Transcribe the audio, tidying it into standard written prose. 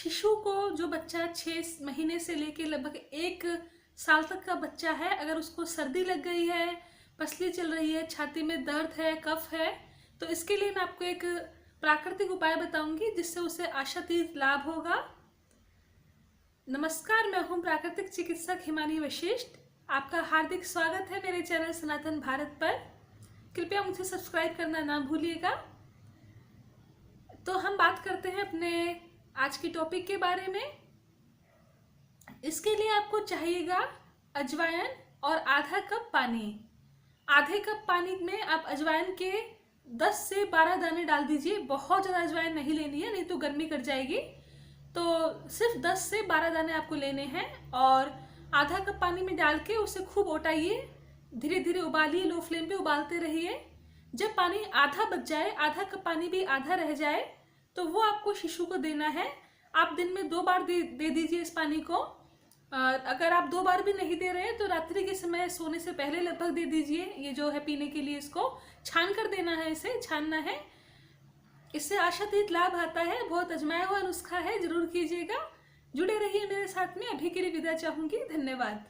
शिशु को, जो बच्चा 6 महीने से लेकर लगभग 1 साल तक का बच्चा है, अगर उसको सर्दी लग गई है, पसली चल रही है, छाती में दर्द है, कफ है, तो इसके लिए मैं आपको एक प्राकृतिक उपाय बताऊंगी जिससे उसे आशातीत लाभ होगा। नमस्कार, मैं हूं प्राकृतिक चिकित्सक हिमानी वशिष्ठ। आपका हार्दिक स्वागत है मेरे चैनल सनातन भारत पर। कृपया मुझे सब्सक्राइब करना ना भूलिएगा। तो हम बात करते हैं अपने आज के टॉपिक के बारे में। इसके लिए आपको चाहिएगा अजवाइन और आधा कप पानी। आधे कप पानी में आप अजवाइन के 10 से 12 दाने डाल दीजिए। बहुत ज़्यादा अजवाइन नहीं लेनी है, नहीं तो गर्मी कर जाएगी। तो सिर्फ 10 से 12 दाने आपको लेने हैं और आधा कप पानी में डाल के उसे खूब उटाइए। धीरे धीरे उबालिए, लो फ्लेम पे उबालते रहिए। जब पानी आधा बच जाए, आधा कप पानी भी आधा रह जाए, तो वो आपको शिशु को देना है। आप दिन में 2 बार दे दीजिए इस पानी को। अगर आप 2 बार भी नहीं दे रहे हैं तो रात्रि के समय सोने से पहले लगभग दे दीजिए। ये जो है पीने के लिए इसको छान कर देना है, इसे छानना है। इससे आशातीत लाभ आता है। बहुत आजमाया हुआ नुस्खा है, जरूर कीजिएगा। जुड़े रहिए मेरे साथ में। अभी के लिए विदा चाहूंगी। धन्यवाद।